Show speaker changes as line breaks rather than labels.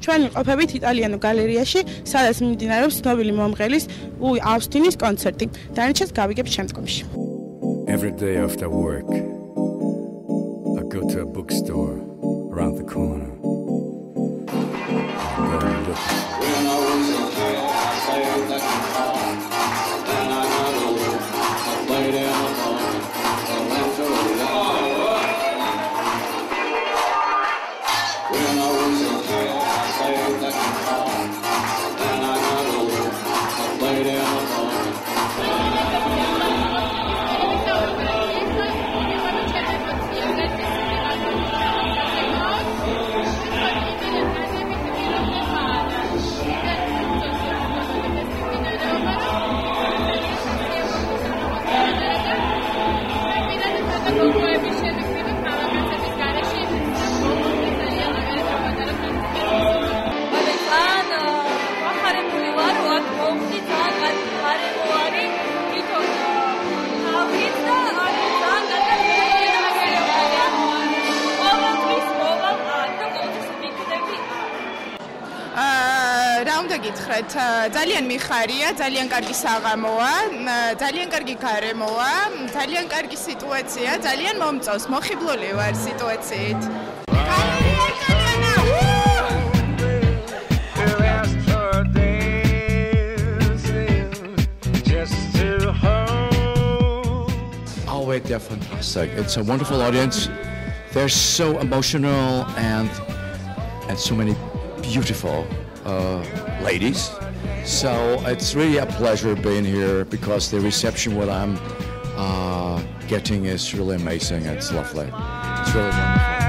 ჩვენ ვყოფებით იტალიანურ გალერეაში, სადაც მიმდინარეობს ცნობილი მომღერლის ლუი აუსტინის კონცერტი. დანარჩენს გავიგებთ შემდგომში.
Every day after work, I go to a bookstore around the corner.
რა უნდა გითხრათ, ძალიან მიხარია, ძალიან კარგი საღამოა, ძალიან კარგი გარემოა, ძალიან კარგი სიტუაცია, ძალიან მომწონს, მოხიბლული ვარ სიტუაციით.
Oh, wait, they're fantastic. It's a wonderful audience. They're so emotional and so many beautiful ladies. So it's really a pleasure being here because the reception what I'm getting is really amazing. It's lovely. It's really wonderful.